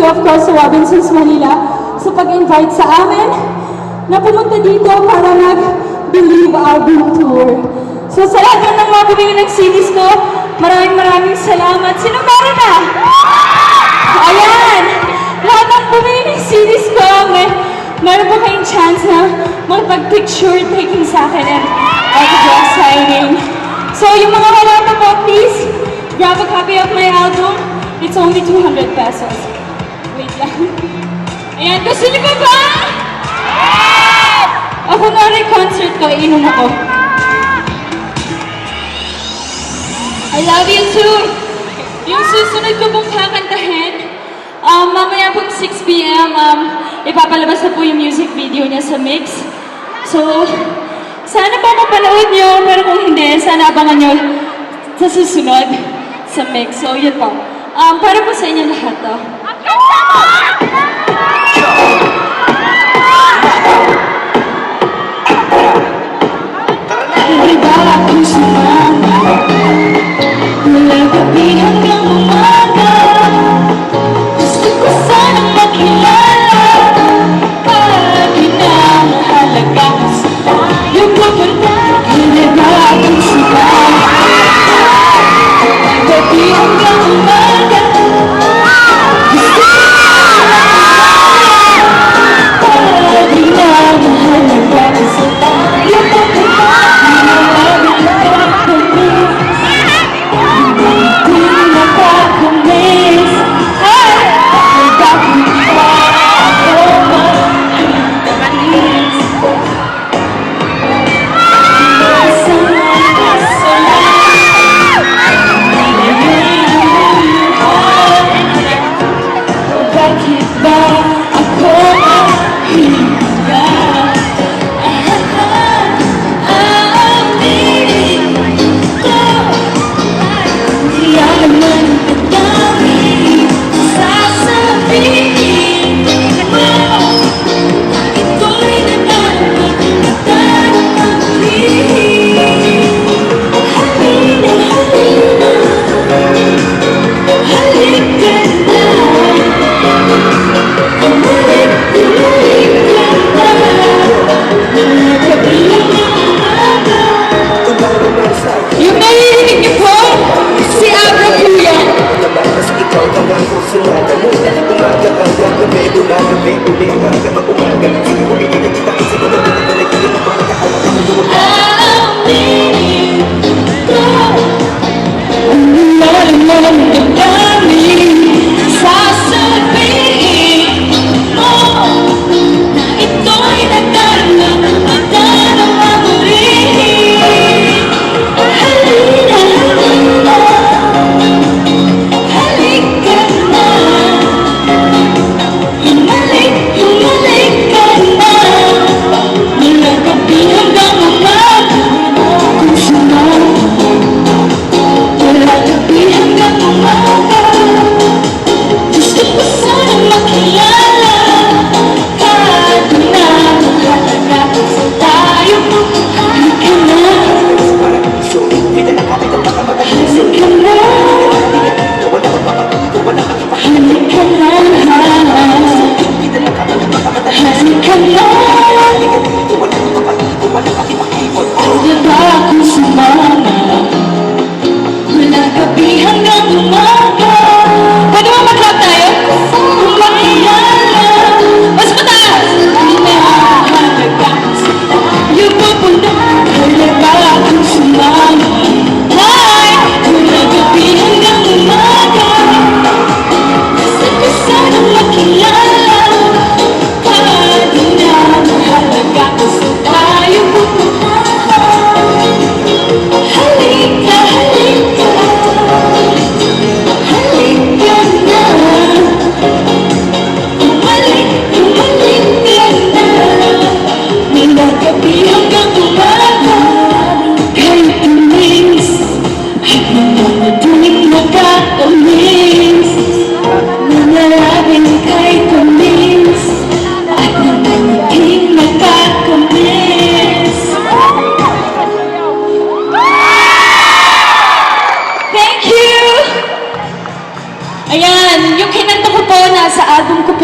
of course, sa Robinsons Manila sa pag-invite sa amin na pumunta dito para mag-Believe album tour. So sa lahat ng mga bumili ng CDs ko, maraming salamat. Sino meron na? Ayan! Lahat ng bumili ng CDs ko, meron po kayong chance na magpag-picture taking sa akin and autograph signing. So yung mga wala pa po, please, grab a copy of my album. It's only 200 pesos. Wait lang. Ayan, gusto niyo ba ba? Ako nga rin concert ko, inom ako. I love you too. Yung susunod ko pong kakantahin, mamaya pong 6 p.m. Ipapalabas na po yung music video niya sa Mix. So, sana po mapanood nyo, pero kung hindi, sana abangan nyo sa susunod sa Mix. So, yun po. Para po sa inyo lahat to. Diba ako sumama, mula gabi hanggang umaga. Gusto ko sanang makilala, palagi na mahalaga sa tayo pupunta. Diba ako sumama, gabi hanggang umaga. Gusto ko sanang makilala, palagi na mahalaga sa tayo pupunta.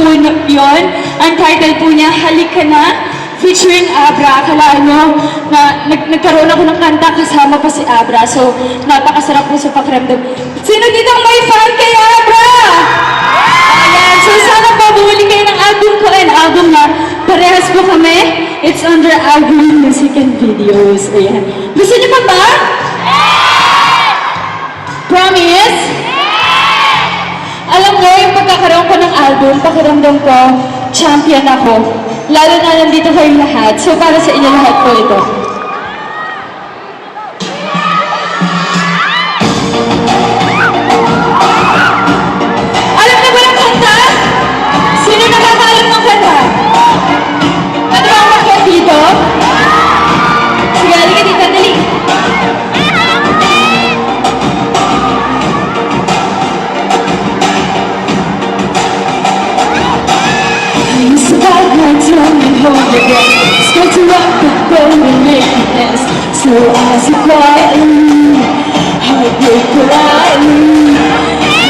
po yun. Ang title po niya, Halika Na, featuring Abra. Akalaan nyo na nagkaroon ako ng kanta kasama pa si Abra. So, napakasarap po sa pakiramdam. Sino dito ang may fan kay Abra? Ayan. So, sana po bumili kayo ng album ko and album na parehas po kami. It's under Agri Music and Videos. Ayan. Gusto niyo pa ba? Promise? Alam mo, yung pagkakaroon ko ng album, pakiramdam ko, champion ako. Lalo na nandito kayong lahat. So, para sa inyo lahat po ito. Alam na ba yung kanta? Sino nakakaalam ng kanta? Ano ba ang kanta dito? Sige, halika dito, dali. Hold your breath, scared to rock the boat and make it dance. So as you quietly, heartbreak politely.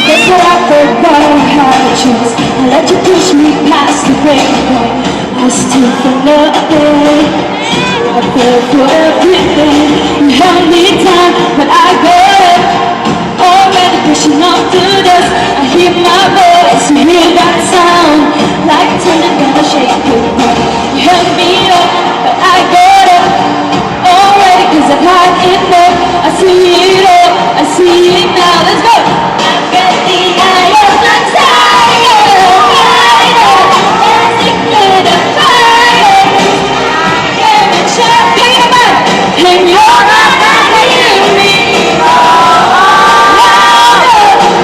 That's what I forgot how to choose. I let you push me past the breaking point. I stood for nothing, I fell for everything. You held me down, but I got up. Already pushing off the dust. I hear my voice, you hear that sound, like thunder gonna shake the ground. You held me up, but I got up already, cause I've had enough. I see it all, I see it now. Let's go! I've got the eye of the tiger, dancing through the fire. I am a champion, and you're not gonna hear me.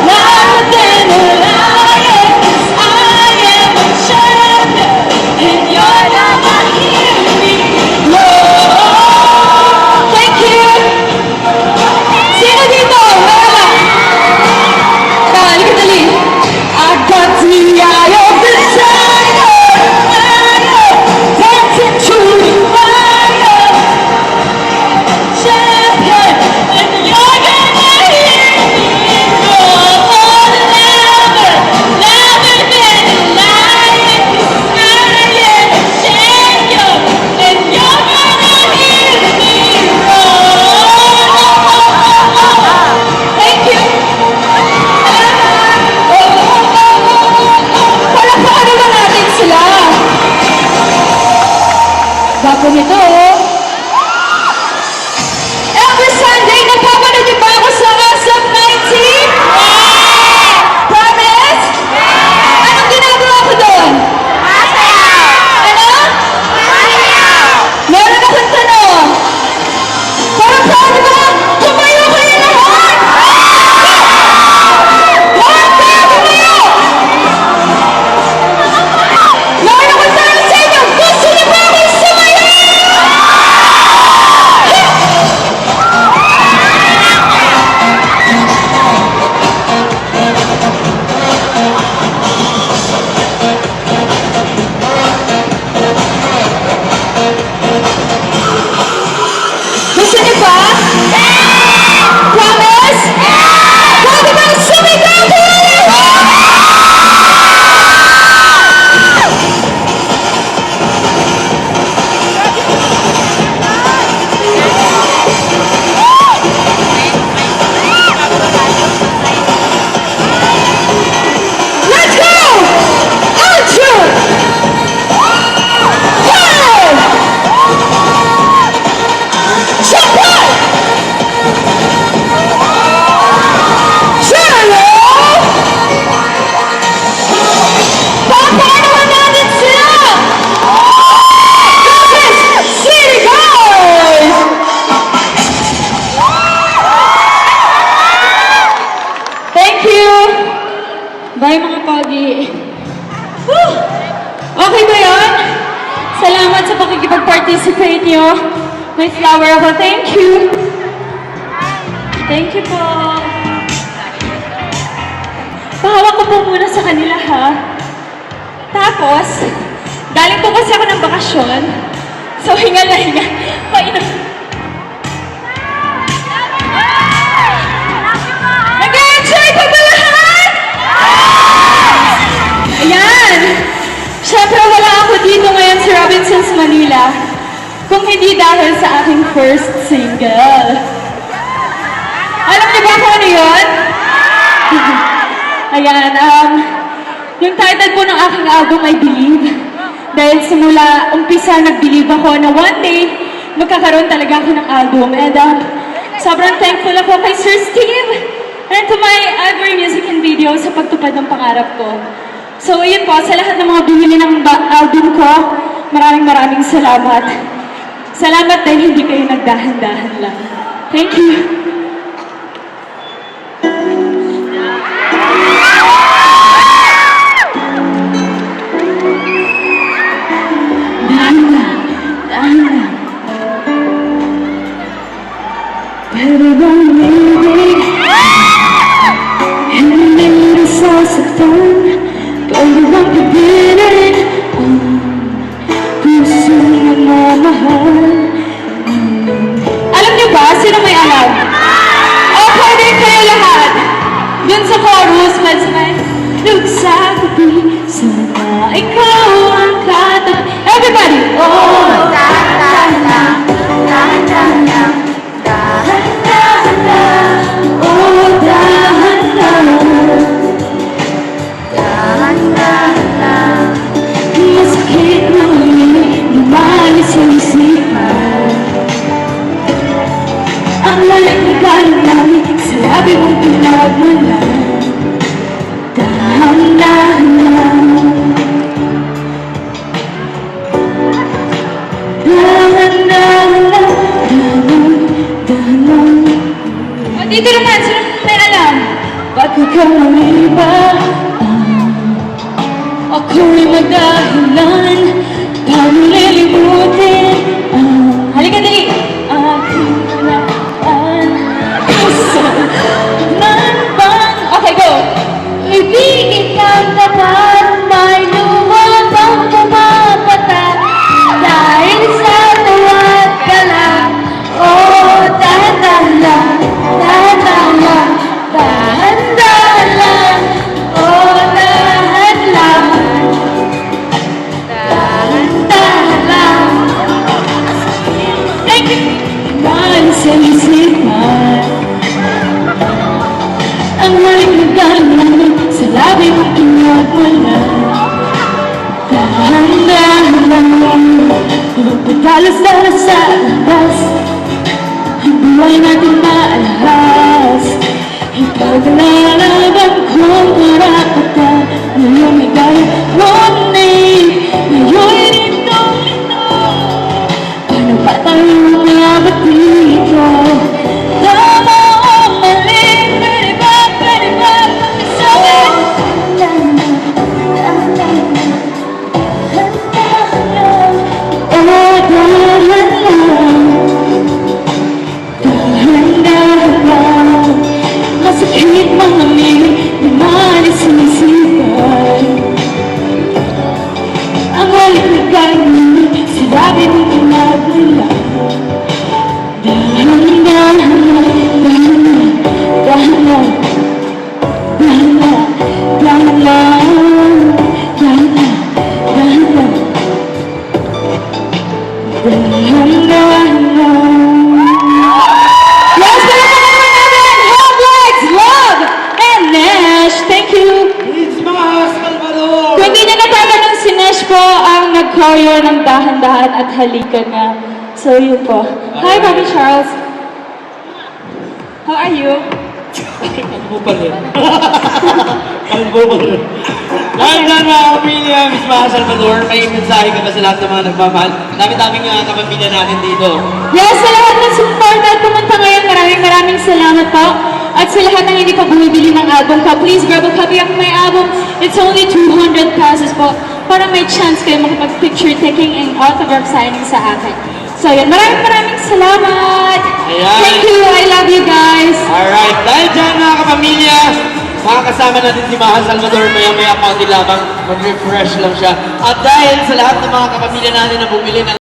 Louder than a lion, 'cause I am a champion, and you're not gonna hear me. No. Thank you. Sino dito? Wala. Halika dali. I got the eye of the tiger, dancing through the fire. Champion, and you're gonna hear me. Roar louder, louder than a lion, 'cause I am a champion, and you're gonna hear me. Roar. Thank you. Palakpakan naman natin sila. Bago nito, every Sunday, napapanood niyo ba ako sa Awesome 19? Promise? Anong ginagawa ko doon? Ano? Meron akong tanong. Parang proud ba? Tumayo kayo lahat! Lahat kayo tumayo! Meron akong tanong sa inyo. Gusto niyo ba akong sumayo? Gusto niyo ba? Promise? Pwede ba sumigaw kayo lahat? Let's go! Action! Fire! Champagne! Jello! Palakpakan naman natin sila! This is City Guys! Thank you! Bye mga pogi! Woo! Okay ba yun? Salamat sa pakikipag-participate nyo. May flower ako. Thank you! Thank you po! Pahawak ko po muna sa kanila ha. Tapos, galing po kasi ako ng bakasyon. So, hinga na hinga. Painom. Nag-enjoy pa ba lahat? Ayan! Siyempre, wala ako dito ngayon sa Robinsons, Manila. Kung hindi dahil sa aking first single. Alam niyo ba kung ano yun? Ayan, yung title po ng aking album ay Believe. Dahil simula umpisa, nag-believe ako na one day, magkakaroon talaga ako ng album. And sobrang thankful ako kay Sir Steve and to my Ivory Music and Video sa pagtupad ng pangarap ko. So, yun po, sa lahat ng mga bumili ng album ko, maraming salamat. Salamat dahil hindi kayo nagdahan-dahan lang. Thank you. Pero bang ibig, hindi rin sasaktan. Pero bang pagbilin ang puso ng mamahal. Alam niyo ba? Sino may alam? O, pwede kayo lahat. Yun sa chorus, pwede may look sa gabi, sana ikaw ang katabi. Everybody! Oh! Dahan-dahan lang, dahan-dahan lang, dahan-dahan lang, Oh, dahan-dahan. dahan-dahan lang. Masakit na ulit, lumalis sa isipan. Ang lalim na galing namin, sa labi mong pinagmalan. Dahan-dahan lang. Dahan-dahan lang, dahan-dahan lang. O, dito naman, sino may alam? Bakit ka umiba? Ako'y magdahilan, paano lilimutin? Halika dali! Aking halakan, kasalan bang? Okay, go! Ibigin kang tapat, may lumabang pumapatak, dahil sa tawag ka lang. Oh, dahan-dahan lang, dahan-dahan lang, dahan-dahan lang. Oh, dahan lang. Dahan-dahan lang. Thank you. Mahal sa isipan, ang maling nagdalaman sa labi mong pinagwala. Dahan-dahan lang, pagpadalas-dalas sa labas, ang buhay natin maalahas. Ipaglalalaban kong marapata, ngayong may gaya ngunit, ngayon'y lindong-lindo. Paano pa tayo umabot dito? Tama o mali, pwede ba pakisabi? Oh, dahan lang, dahan-dahan lang. Masakit mga mili, lumalis sa isipan. Ang walit na galing, sinabi mong pinagmula. Dahan-dahan lang, dahan-dahan, dahan-dahan, dahan-dahan, dahan-dahan, dahan-dahan, dahan-dahan lang. Yes, pala naman Hogwarts, Love, and Nash. Thank you. It's Mas Salvador! Kung hindi niya natatanong, si Nash po ang nag-choreo ng dahan-dahan at halika na. So, yun po. Hi, Bobby Charles. How are you? Kalbo pa rin. Kalbo pa rin. Dahil dyan mga kapamilya, Miss Maha Salvador, may mensahe ka ba sa lahat ng mga nagmamahal? Dami-daming kapamilya natin dito. Yes, sa lahat ng support at pumunta ngayon, maraming salamat po. At sa lahat ng hindi pa bumibili ng album ko, please grab a copy of my album. It's only 200 pesos po para may chance kayo makapag-picture taking and autograph signing sa akin. So yun, maraming salamat! Ayan. Thank you, I love you guys! Alright, dahil dyan mga kapamilya, makakasama natin si Maha Salvador maya-maya konti lamang, mag-refresh lang siya. At dahil sa lahat ng mga kapamilya natin na bumili ng